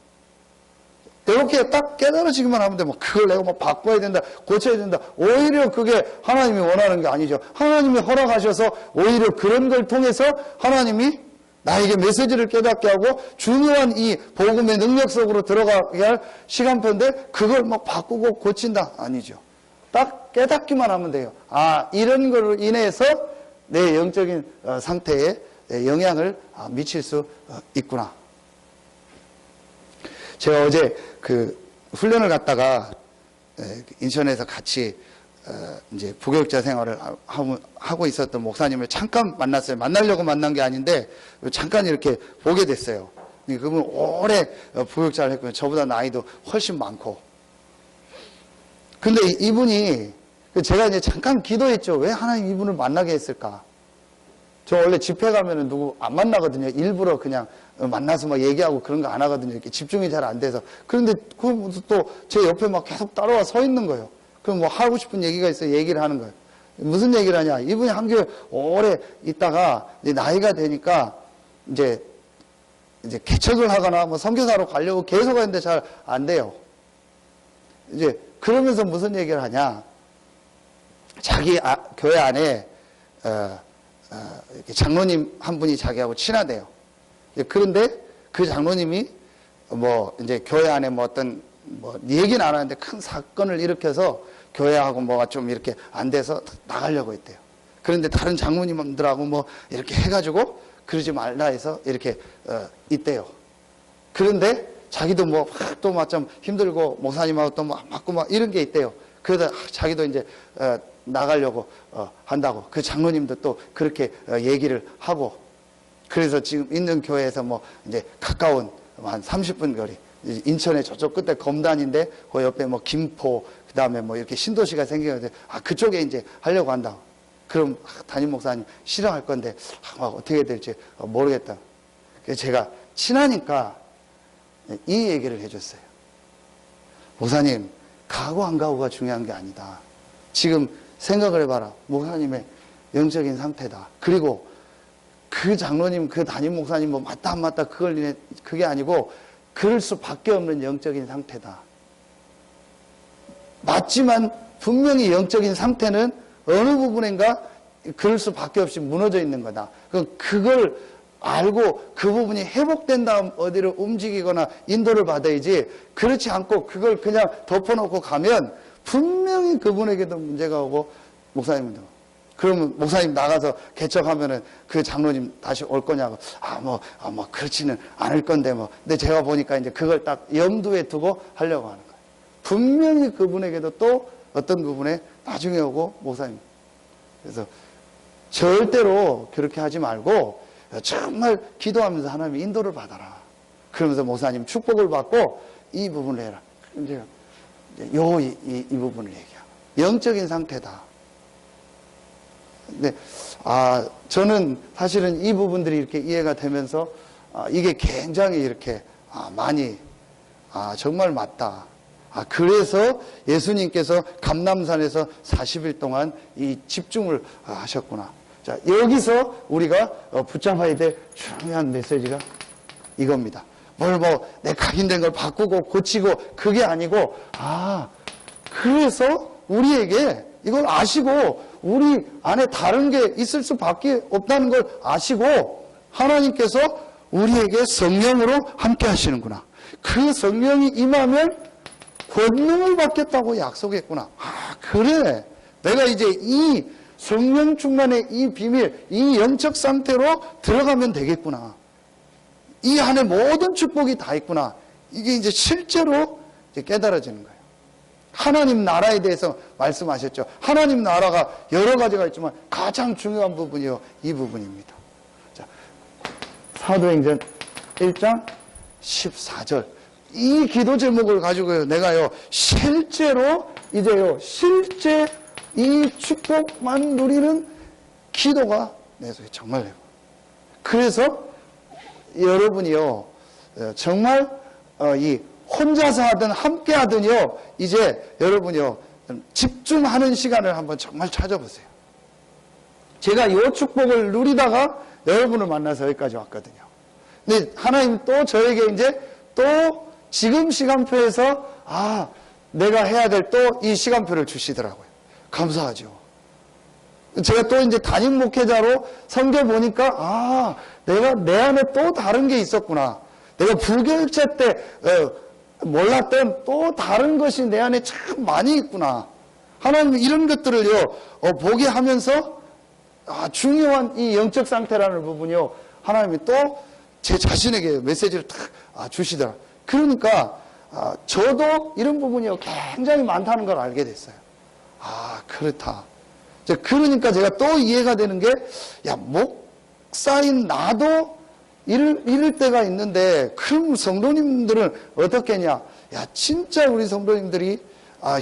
이렇게 딱 깨달아지기만 하면 돼. 뭐 그걸 내가 뭐 바꿔야 된다, 고쳐야 된다. 오히려 그게 하나님이 원하는 게 아니죠. 하나님이 허락하셔서 오히려 그런 걸 통해서 하나님이 나에게 메시지를 깨닫게 하고 중요한 이 복음의 능력 속으로 들어가게 할 시간표인데 그걸 막 바꾸고 고친다? 아니죠. 딱 깨닫기만 하면 돼요. 아, 이런 걸로 인해서 내 영적인 상태에 영향을 미칠 수 있구나. 제가 어제 그 훈련을 갔다가 인천에서 같이 이제 부교육자 생활을 하고 있었던 목사님을 잠깐 만났어요. 만나려고 만난 게 아닌데 잠깐 이렇게 보게 됐어요. 그분 오래 부교육자를 했고요. 저보다 나이도 훨씬 많고. 근데 이분이 제가 이제 잠깐 기도했죠. 왜 하나님 이분을 만나게 했을까? 저 원래 집회 가면은 누구 안 만나거든요. 일부러 그냥 만나서 막 얘기하고 그런 거 안 하거든요. 이렇게 집중이 잘 안 돼서. 그런데 그분도 또 제 옆에 막 계속 따라와 서 있는 거예요. 그럼 뭐 하고 싶은 얘기가 있어요. 얘기를 하는 거예요. 무슨 얘기를 하냐. 이분이 한교회 오래 있다가 이제 나이가 되니까 이제 개척을 하거나 뭐 선교사로 가려고 계속 하는데 잘 안 돼요. 이제 그러면서 무슨 얘기를 하냐. 자기 교회 안에 장로님 한 분이 자기하고 친하대요. 그런데 그 장로님이 뭐 이제 교회 안에 뭐 어떤 뭐 얘기는 안 하는데 큰 사건을 일으켜서 교회하고 뭐가 좀 이렇게 안 돼서 나가려고 했대요. 그런데 다른 장로님들하고 뭐 이렇게 해가지고 그러지 말라 해서 이렇게 있대요. 그런데 자기도 뭐 또 막 좀 힘들고 목사님하고 또 맞고 막 이런 게 있대요. 그러다 자기도 이제 나가려고 한다고. 그 장로님도 또 그렇게 얘기를 하고. 그래서 지금 있는 교회에서 뭐 이제 가까운 한 30분 거리. 인천의 저쪽 끝에 검단인데 그 옆에 뭐 김포 그다음에 뭐 이렇게 신도시가 생겨서 그쪽에 이제 하려고 한다. 그럼 담임 목사님 싫어할 건데 어떻게 될지 모르겠다. 그래서 제가 친하니까 이 얘기를 해줬어요. 목사님 가고 안 가고가 중요한 게 아니다. 지금 생각을 해봐라. 목사님의 영적인 상태다. 그리고 그 장로님 그 담임 목사님 뭐 맞다 안 맞다 그게 아니고 그럴 수밖에 없는 영적인 상태다. 맞지만 분명히 영적인 상태는 어느 부분인가 그럴 수밖에 없이 무너져 있는 거다. 그걸 알고 그 부분이 회복된 다음 어디를 움직이거나 인도를 받아야지, 그렇지 않고 그걸 그냥 덮어놓고 가면 분명히 그분에게도 문제가 오고 목사님도, 그러면 목사님 나가서 개척하면은 그 장로님 다시 올 거냐고, 그렇지는 않을 건데 뭐. 근데 제가 보니까 이제 그걸 딱 염두에 두고 하려고 하는 거예요. 분명히 그분에게도 또 어떤 부분에 나중에 오고 목사님. 그래서 절대로 그렇게 하지 말고 정말 기도하면서 하나님의 인도를 받아라. 그러면서 목사님 축복을 받고 이 부분을 해라. 이제 이 부분을 얘기하고, 영적인 상태다. 근데 저는 사실은 이 부분들이 이렇게 이해가 되면서 이게 굉장히 이렇게 많이 정말 맞다. 그래서 예수님께서 감람산에서 40일 동안 이 집중을 하셨구나. 자, 여기서 우리가 붙잡아야 될 중요한 메시지가 이겁니다. 내 각인된 걸 바꾸고 고치고 그게 아니고, 그래서 우리에게 이걸 아시고 우리 안에 다른 게 있을 수밖에 없다는 걸 아시고 하나님께서 우리에게 성령으로 함께 하시는구나. 그 성령이 임하면 권능을 받겠다고 약속했구나. 그래. 내가 이제 이 성령 충만의 이 비밀, 이 영적 상태로 들어가면 되겠구나. 이 안에 모든 축복이 다 있구나. 이게 이제 실제로 이제 깨달아지는 거예요. 하나님 나라에 대해서 말씀하셨죠. 하나님 나라가 여러 가지가 있지만 가장 중요한 부분이요, 이 부분입니다. 자, 사도행전 1장 14절. 이 기도 제목을 가지고요, 내가요, 실제로 이제요, 실제 이 축복만 누리는 기도가 내 속에 정말 되고. 그래서 여러분이요, 정말 이 혼자서 하든 함께 하든요, 이제 여러분이요, 집중하는 시간을 한번 정말 찾아보세요. 제가 이 축복을 누리다가 여러분을 만나서 여기까지 왔거든요. 근데 하나님 또 저에게 이제 또 지금 시간표에서 내가 해야 될 또 이 시간표를 주시더라고요. 감사하죠. 제가 또 이제 담임 목회자로 섬겨 보니까 내가 내 안에 또 다른 게 있었구나. 내가 부교육자 때 몰랐던 또 다른 것이 내 안에 참 많이 있구나. 하나님 이런 것들을요 보게 하면서 중요한 이 영적 상태라는 부분이요, 하나님이 또 제 자신에게 메시지를 탁 주시더라. 그러니까 저도 이런 부분이요 굉장히 많다는 걸 알게 됐어요. 그렇다. 그러니까 제가 또 이해가 되는 게, 목사인 나도 이럴 때가 있는데, 그럼 성도님들은 어떻겠냐? 진짜 우리 성도님들이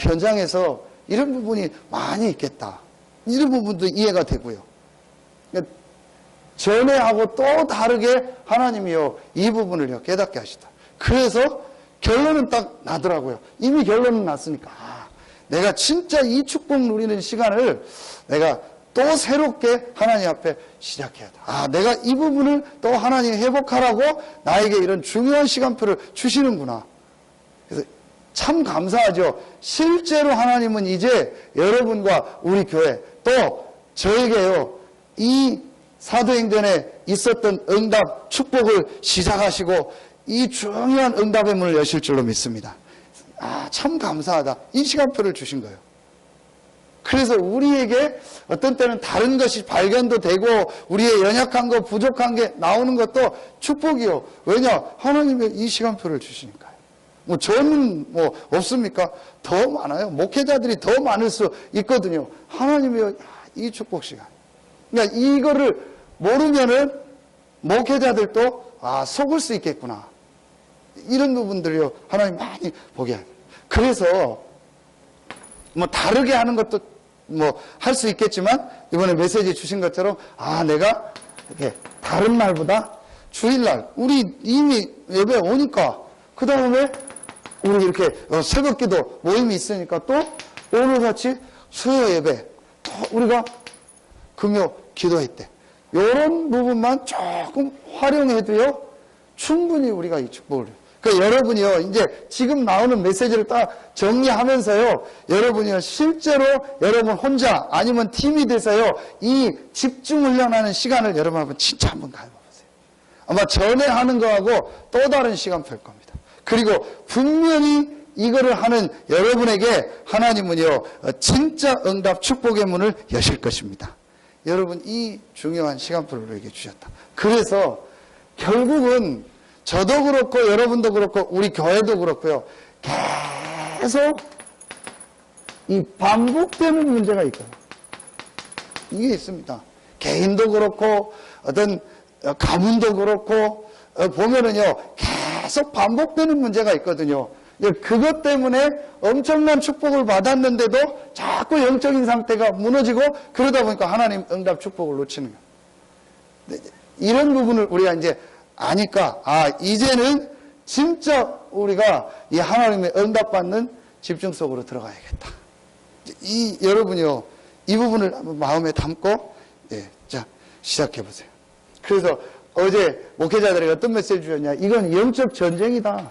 현장에서 이런 부분이 많이 있겠다. 이런 부분도 이해가 되고요. 그러니까 전에하고 또 다르게 하나님이요 이 부분을요 깨닫게 하시다. 그래서 결론은 딱 나더라고요. 이미 결론은 났으니까 내가 진짜 이 축복 누리는 시간을 내가 또 새롭게 하나님 앞에 시작해야 돼. 내가 이 부분을 또 하나님 회복하라고 나에게 이런 중요한 시간표를 주시는구나. 그래서 참 감사하죠. 실제로 하나님은 이제 여러분과 우리 교회 또 저에게요 이 사도행전에 있었던 응답 축복을 시작하시고 이 중요한 응답의 문을 여실 줄로 믿습니다. 참 감사하다. 이 시간표를 주신 거예요. 그래서 우리에게 어떤 때는 다른 것이 발견도 되고 우리의 연약한 거, 부족한 게 나오는 것도 축복이요. 왜냐? 하나님의 이 시간표를 주시니까요. 저는 없습니까? 더 많아요. 목회자들이 더 많을 수 있거든요. 하나님의 이 축복 시간. 그러니까 이거를 모르면은 목회자들도 속을 수 있겠구나. 이런 부분들이요 하나님 많이 보게 해요. 그래서 다르게 하는 것도 할 수 있겠지만 이번에 메시지 주신 것처럼 내가 이렇게 다른 날보다 주일날 우리 이미 예배 오니까 그 다음에 우리 이렇게 새벽기도 모임이 있으니까 또 오늘같이 수요 예배 또 우리가 금요 기도했대. 이런 부분만 조금 활용해도요 충분히 우리가 이 축복을. 그 여러분이요, 이제 지금 나오는 메시지를 딱 정리하면서요, 여러분이요, 실제로 여러분 혼자 아니면 팀이 돼서요, 이 집중 훈련하는 시간을 여러분 한번 진짜 한번 가져보세요. 아마 전에 하는 거하고 또 다른 시간표일 겁니다. 그리고 분명히 이거를 하는 여러분에게 하나님은요, 진짜 응답 축복의 문을 여실 것입니다. 여러분, 이 중요한 시간표를 우리에게 주셨다. 그래서 결국은 저도 그렇고 여러분도 그렇고 우리 교회도 그렇고요, 계속 이 반복되는 문제가 있거든요. 이게 있습니다. 개인도 그렇고 어떤 가문도 그렇고 보면은요, 계속 반복되는 문제가 있거든요. 그것 때문에 엄청난 축복을 받았는데도 자꾸 영적인 상태가 무너지고, 그러다 보니까 하나님 응답 축복을 놓치는 거예요. 이런 부분을 우리가 이제 아니까, 이제는 진짜 우리가 이 하나님의 응답받는 집중 속으로 들어가야겠다. 여러분이요, 이 부분을 한번 마음에 담고, 자, 시작해보세요. 그래서 어제 목회자들에게 어떤 메시지 주셨냐? 이건 영적 전쟁이다.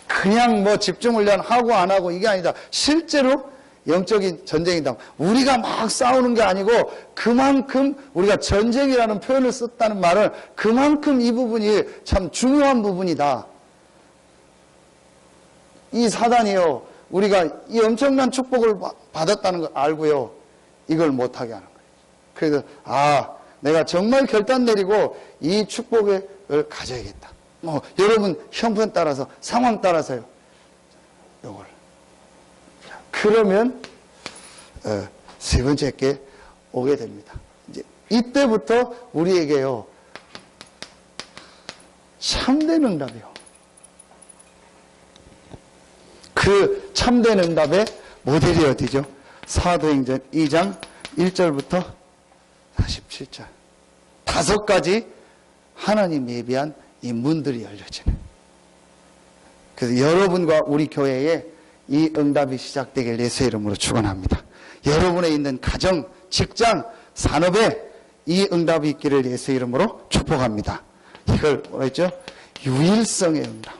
그냥 뭐 집중훈련 하고 안 하고 이게 아니다. 실제로 영적인 전쟁이다. 우리가 막 싸우는 게 아니고 그만큼 우리가 전쟁이라는 표현을 썼다는 말은 그만큼 이 부분이 참 중요한 부분이다. 이 사단이요, 우리가 이 엄청난 축복을 받았다는 걸 알고요, 이걸 못하게 하는 거예요. 그래서 내가 정말 결단 내리고 이 축복을 가져야겠다. 여러분 형편 따라서, 상황 따라서요, 요걸. 그러면 세 번째께 오게 됩니다. 이제 이때부터 우리에게요, 참된 응답이요. 그 참된 응답의 모델이 어디죠? 사도행전 2장 1절부터 47절. 5가지 하나님 예비한 이 문들이 열려지는. 그래서 여러분과 우리 교회에 이 응답이 시작되길 예수의 이름으로 축원합니다. 여러분에 있는 가정, 직장, 산업에 이 응답이 있기를 예수의 이름으로 축복합니다. 이걸 뭐라 했죠? 유일성의 응답.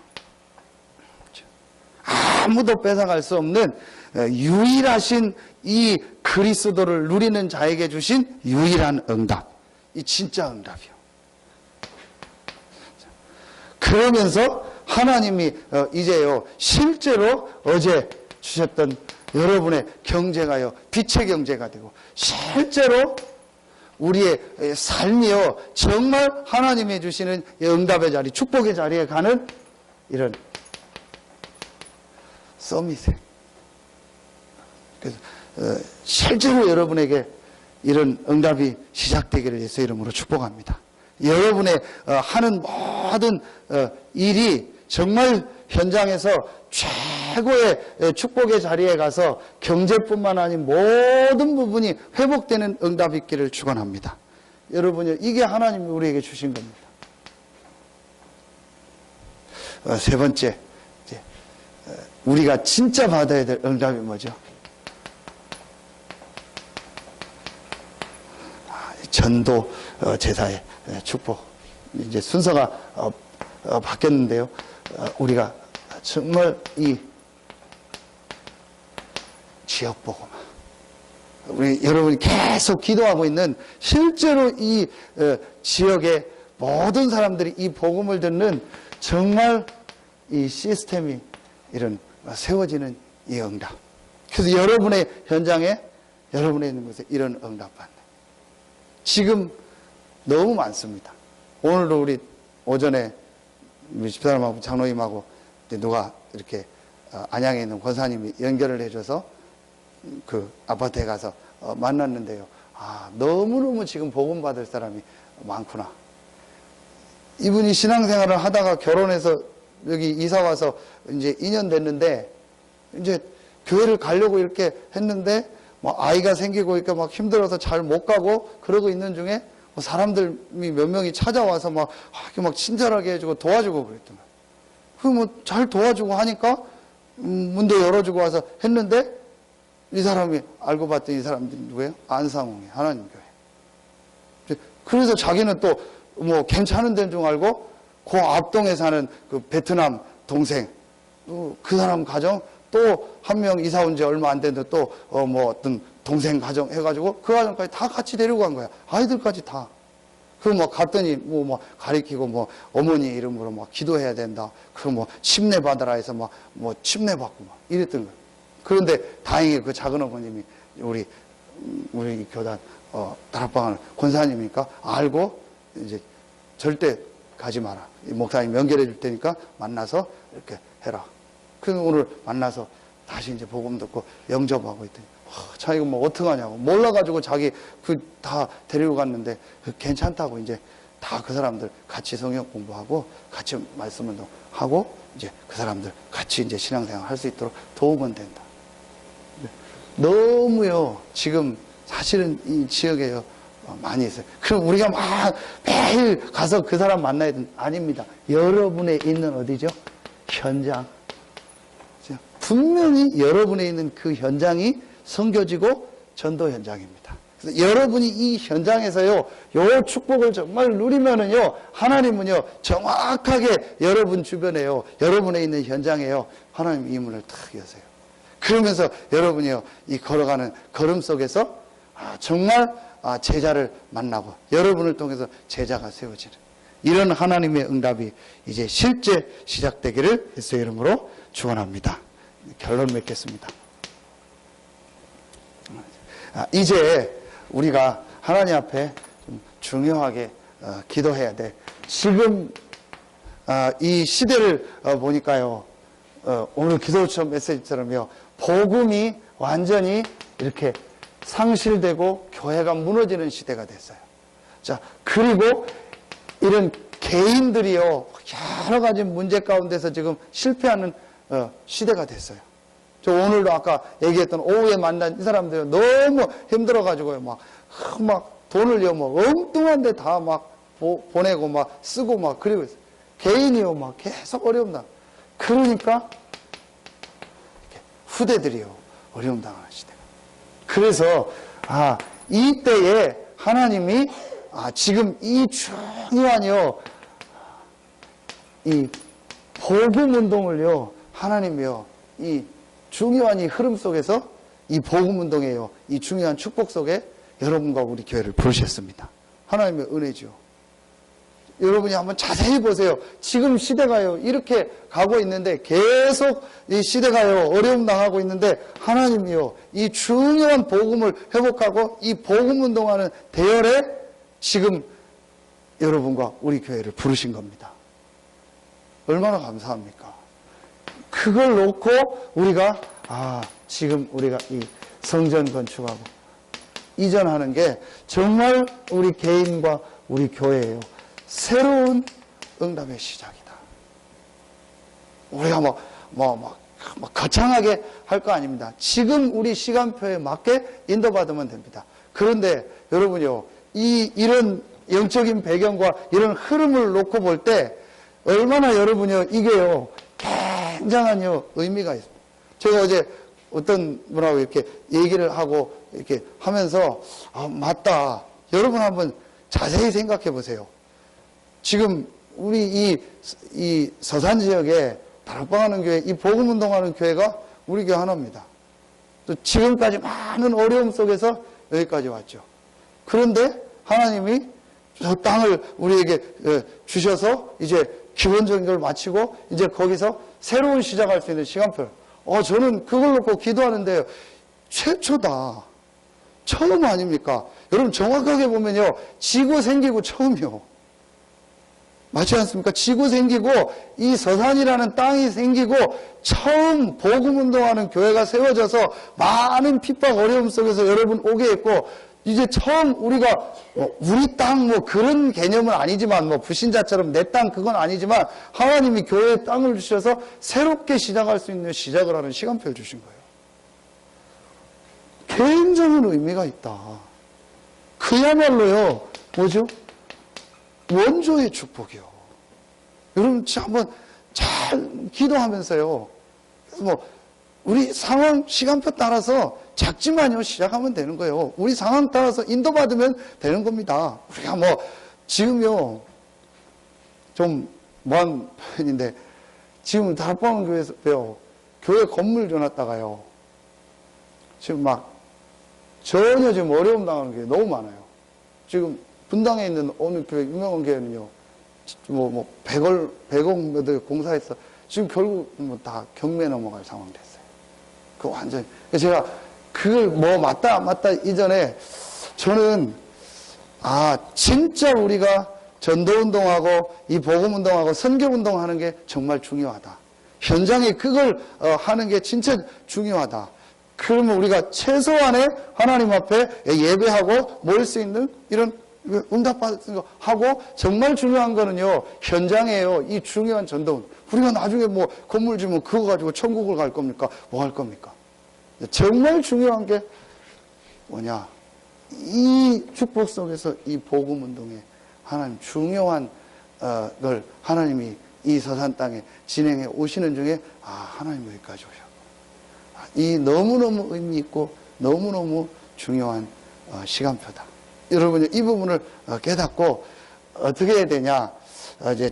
아무도 뺏어갈 수 없는 유일하신 이 그리스도를 누리는 자에게 주신 유일한 응답. 이 진짜 응답이요. 그러면서 하나님이 이제요, 실제로 어제 주셨던 여러분의 경제가요, 빛의 경제가 되고, 실제로 우리의 삶이요, 정말 하나님이 주시는 응답의 자리, 축복의 자리에 가는 이런 서밋에. 그래서 실제로 여러분에게 이런 응답이 시작되기를 예수의 이름으로 축복합니다. 여러분의 하는 모든 일이 정말 현장에서 최고의 축복의 자리에 가서 경제뿐만 아닌 모든 부분이 회복되는 응답이 있기를 축원합니다. 여러분요, 이게 하나님이 우리에게 주신 겁니다. 세 번째, 이제 우리가 진짜 받아야 될 응답이 뭐죠? 전도 제사의 축복. 이제 순서가 바뀌었는데요, 우리가 정말 이 지역 복음, 우리 여러분이 계속 기도하고 있는, 실제로 이 지역의 모든 사람들이 이 복음을 듣는 정말 이 시스템이 이런 세워지는 이 응답. 그래서 여러분의 현장에, 여러분의 있는 곳에 이런 응답 받는. 지금 너무 많습니다. 오늘도 우리 오전에 집사람하고 장로님하고 누가 이렇게 안양에 있는 권사님이 연결을 해줘서 그 아파트에 가서 만났는데요. 너무너무 지금 복음 받을 사람이 많구나. 이분이 신앙생활을 하다가 결혼해서 여기 이사 와서 이제 2년 됐는데, 이제 교회를 가려고 이렇게 했는데 아이가 생기고 이렇게 막 힘들어서 잘 못 가고 그러고 있는 중에 사람들이 몇 명이 찾아와서 막 친절하게 해주고 도와주고 그랬더만. 그 잘 도와주고 하니까 문도 열어주고 와서 했는데, 이 사람이 알고 봤더니 이 사람들이 누구예요? 안상홍이 하나님 교회. 그래서 자기는 또 괜찮은 데인 줄 알고 그 앞동에 사는 그 베트남 동생, 그 사람 가정, 또 한 명 이사 온 지 얼마 안 됐는데 또 뭐 어떤 동생 가정 해가지고 그 가정까지 다 같이 데리고 간 거야. 아이들까지 다. 그 뭐 갔더니 뭐 가리키고 뭐 어머니 이름으로 막 기도해야 된다. 그 뭐 침례 받으라 해서 뭐 침례 받고 막 이랬던 거야. 그런데 다행히 그 작은 어머님이 우리 교단 다락방을 권사님이니까 알고 이제 절대 가지 마라. 목사님 연결해 줄 테니까 만나서 이렇게 해라. 그래서 오늘 만나서 다시 이제 복음 듣고 영접하고 있더니 자기가 뭐 어떡하냐고 몰라가지고 자기 다 데리고 갔는데 괜찮다고 이제 다 그 사람들 같이 성경 공부하고 같이 말씀 운동하고 이제 그 사람들 같이 이제 신앙생활 할 수 있도록 도움은 된다. 너무요 지금 사실은 이 지역에요 많이 있어요. 그럼 우리가 막 매일 가서 그 사람 만나야 되는 아닙니다. 여러분에 있는 어디죠? 현장. 분명히 여러분에 있는 그 현장이 선교지고 전도 현장입니다. 그래서 여러분이 이 현장에서요, 요 축복을 정말 누리면은요, 하나님은요, 정확하게 여러분 주변에요, 여러분에 있는 현장에요, 하나님 이 문을 탁 여세요. 그러면서 여러분이요, 이 걸어가는 걸음 속에서 정말 제자를 만나고 여러분을 통해서 제자가 세워지는 이런 하나님의 응답이 이제 실제 시작되기를 예수의 이름으로 축원합니다. 결론 맺겠습니다. 이제 우리가 하나님 앞에 좀 중요하게 기도해야 돼. 지금 이 시대를 보니까요, 오늘 기도처럼 메시지처럼요, 복음이 완전히 이렇게 상실되고 교회가 무너지는 시대가 됐어요. 자, 그리고 이런 개인들이요, 여러 가지 문제 가운데서 지금 실패하는 시대가 됐어요. 저 오늘도 아까 얘기했던 오후에 만난 이 사람들이 너무 힘들어가지고요, 막 돈을요, 엉뚱한 데 다 막 보내고 막 쓰고 막 그리고 있어요. 개인이요, 막 계속 어려움당. 그러니까 후대들이요, 어려움 당하는 시대가. 그래서 이때에 하나님이 지금 이 중요한요, 이 복음 운동을요, 하나님이요, 이 중요한 이 흐름 속에서 이 복음 운동에요, 이 중요한 축복 속에 여러분과 우리 교회를 부르셨습니다. 하나님의 은혜죠. 여러분이 한번 자세히 보세요. 지금 시대가요, 이렇게 가고 있는데 계속 이 시대가요, 어려움 당하고 있는데 하나님이요, 이 중요한 복음을 회복하고 이 복음 운동하는 대열에 지금 여러분과 우리 교회를 부르신 겁니다. 얼마나 감사합니까? 그걸 놓고 우리가 지금 우리가 이 성전 건축하고 이전하는 게 정말 우리 개인과 우리 교회예요. 새로운 응답의 시작이다. 우리가 거창하게 할 거 아닙니다. 지금 우리 시간표에 맞게 인도받으면 됩니다. 그런데 여러분요, 이런 영적인 배경과 이런 흐름을 놓고 볼 때 얼마나 여러분요, 이게요, 굉장한 의미가 있습니다. 제가 어제 어떤 분하고 이렇게 얘기를 하고 이렇게 하면서 맞다. 여러분 한번 자세히 생각해 보세요. 지금 우리 이 서산 지역에 다락방하는 교회, 이 복음 운동하는 교회가 우리 교회 하나입니다. 또 지금까지 많은 어려움 속에서 여기까지 왔죠. 그런데 하나님이 저 땅을 우리에게 주셔서 이제 기본적인 걸 마치고 이제 거기서 새로운 시작할 수 있는 시간표를 저는 그걸 놓고 기도하는데요, 최초다. 처음 아닙니까? 여러분 정확하게 보면요, 지구 생기고 처음이요. 맞지 않습니까? 지구 생기고 이 서산이라는 땅이 생기고 처음 복음운동하는 교회가 세워져서 많은 핍박 어려움 속에서 여러분 오게 했고, 이제 처음 우리가 우리 땅 그런 개념은 아니지만 불신자처럼 내 땅 그건 아니지만 하나님이 교회에 땅을 주셔서 새롭게 시작할 수 있는 시작을 하는 시간표를 주신 거예요. 굉장한 의미가 있다. 그야말로요, 뭐죠? 원조의 축복이요. 여러분 한번 잘 기도하면서요, 우리 상황 시간표 따라서 작지만요 시작하면 되는 거예요. 우리 상황 따라서 인도받으면 되는 겁니다. 우리가 지금요 좀 먼 편인데 지금 다락방교회에서 교회 건물 줘놨다가요. 지금 막 전혀 지금 어려움 당하는 게 너무 많아요. 지금 분당에 있는 어느 교회, 유명한 교회는요, 100억 몇 공사해서 지금 결국 다 경매 넘어갈 상황 됐어요. 그 완전히. 제가 그걸 맞다 이전에 저는, 진짜 우리가 전도운동하고 이 복음운동하고 선교운동 하는 게 정말 중요하다. 현장에 그걸 하는 게 진짜 중요하다. 그러면 우리가 최소한의 하나님 앞에 예배하고 모일 수 있는 이런 응답받은 거 하고, 정말 중요한 거는요, 현장에요. 이 중요한 전도운동. 우리가 나중에 건물 지면 그거 가지고 천국을 갈 겁니까? 뭐 할 겁니까? 정말 중요한 게 뭐냐? 이 축복 속에서 이 복음운동에 하나님 중요한 걸 하나님이 이 서산 땅에 진행해 오시는 중에 하나님 여기까지 오셨고, 이 너무너무 의미 있고 너무너무 중요한 시간표다. 여러분 이 부분을 깨닫고 어떻게 해야 되냐?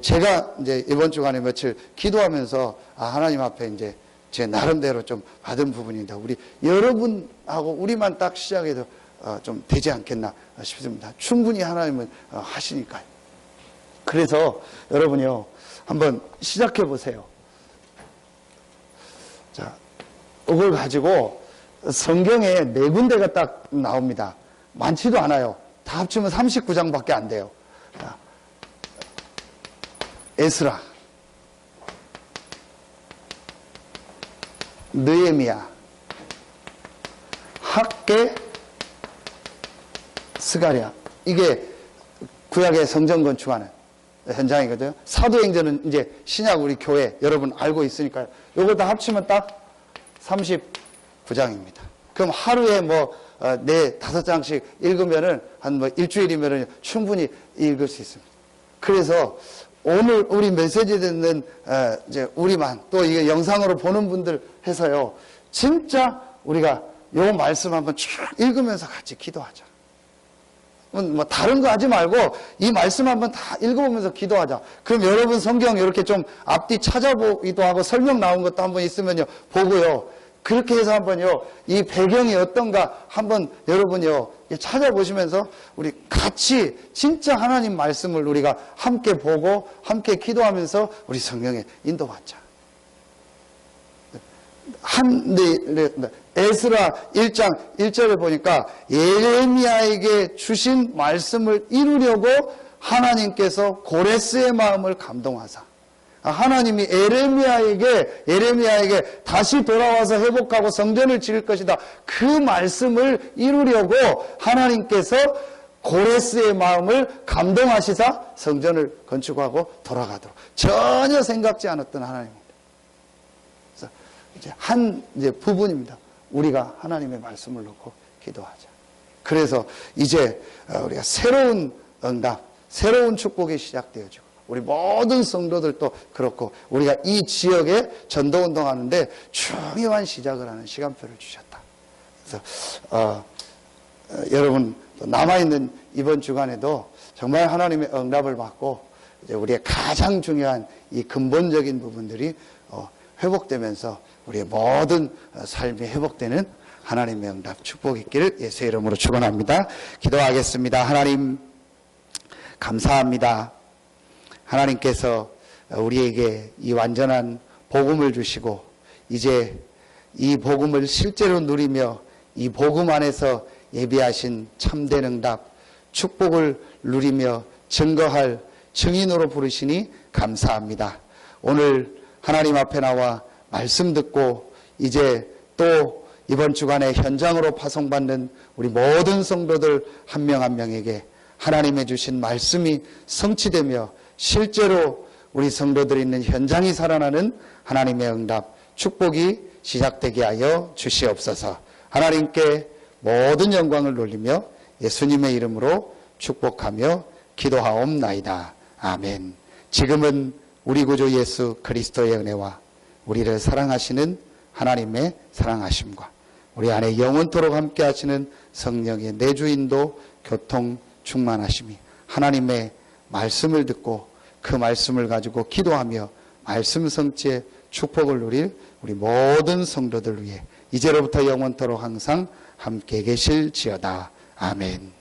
제가 이번 주간에 며칠 기도하면서 하나님 앞에 제 나름대로 좀 받은 부분입니다. 우리 여러분하고 우리만 딱 시작해도 좀 되지 않겠나 싶습니다. 충분히 하나님은 하시니까요. 그래서 여러분이요, 한번 시작해 보세요. 자, 이걸 가지고 성경에 4군데가 딱 나옵니다. 많지도 않아요. 다 합치면 39장밖에 안 돼요. 자, 에스라, 느헤미야, 학개, 스가랴. 이게 구약의 성전 건축하는 현장이거든요. 사도행전은 이제 신약 우리 교회 여러분 알고 있으니까요. 요거 다 합치면 딱 39장입니다. 그럼 하루에 4-5장씩 읽으면은 한 일주일이면은 충분히 읽을 수 있습니다. 그래서 오늘 우리 메시지 듣는 이제 우리만 또 이게 영상으로 보는 분들 해서요, 진짜 우리가 요 말씀 한번 쭉 읽으면서 같이 기도하자. 다른 거 하지 말고 이 말씀 한번 다 읽어보면서 기도하자. 그럼 여러분 성경 이렇게 좀 앞뒤 찾아보기도 하고 설명 나온 것도 한번 있으면요 보고요. 그렇게 해서 한번요 이 배경이 어떤가 한번 여러분요 찾아보시면서 우리 같이 진짜 하나님 말씀을 우리가 함께 보고 함께 기도하면서 우리 성경에 인도받자. 에스라 1장 1절에 보니까 예레미야에게 주신 말씀을 이루려고 하나님께서 고레스의 마음을 감동하사, 하나님이 예레미야에게 다시 돌아와서 회복하고 성전을 지을 것이다, 그 말씀을 이루려고 하나님께서 고레스의 마음을 감동하시사 성전을 건축하고 돌아가도록, 전혀 생각지 않았던 하나님입니다. 그래서 이제 부분입니다. 우리가 하나님의 말씀을 놓고 기도하자. 그래서 이제 우리가 새로운 응답, 새로운 축복이 시작되어지고, 우리 모든 성도들도 그렇고, 우리가 이 지역에 전도운동 하는데 중요한 시작을 하는 시간표를 주셨다. 그래서 여러분 남아있는 이번 주간에도 정말 하나님의 응답을 받고, 이제 우리의 가장 중요한 이 근본적인 부분들이 회복되면서 우리의 모든 삶이 회복되는 하나님의 응답, 축복이 있기를 예수의 이름으로 축원합니다. 기도하겠습니다. 하나님 감사합니다. 하나님께서 우리에게 이 완전한 복음을 주시고, 이제 이 복음을 실제로 누리며 이 복음 안에서 예비하신 참된 응답, 축복을 누리며 증거할 증인으로 부르시니 감사합니다. 오늘 하나님 앞에 나와 말씀 듣고 이제 또 이번 주간에 현장으로 파송받는 우리 모든 성도들 한 명 한 명에게 하나님의 주신 말씀이 성취되며 실제로 우리 성도들이 있는 현장이 살아나는 하나님의 응답, 축복이 시작되게 하여 주시옵소서. 하나님께 모든 영광을 돌리며 예수님의 이름으로 축복하며 기도하옵나이다. 아멘. 지금은 우리 구주 예수 그리스도의 은혜와 우리를 사랑하시는 하나님의 사랑하심과 우리 안에 영원토록 함께 하시는 성령의 내주인도 교통 충만하심이 하나님의 말씀을 듣고 그 말씀을 가지고 기도하며 말씀 성취의 축복을 누릴 우리 모든 성도들 위해 이제로부터 영원토록 항상 함께 계실지어다. 아멘.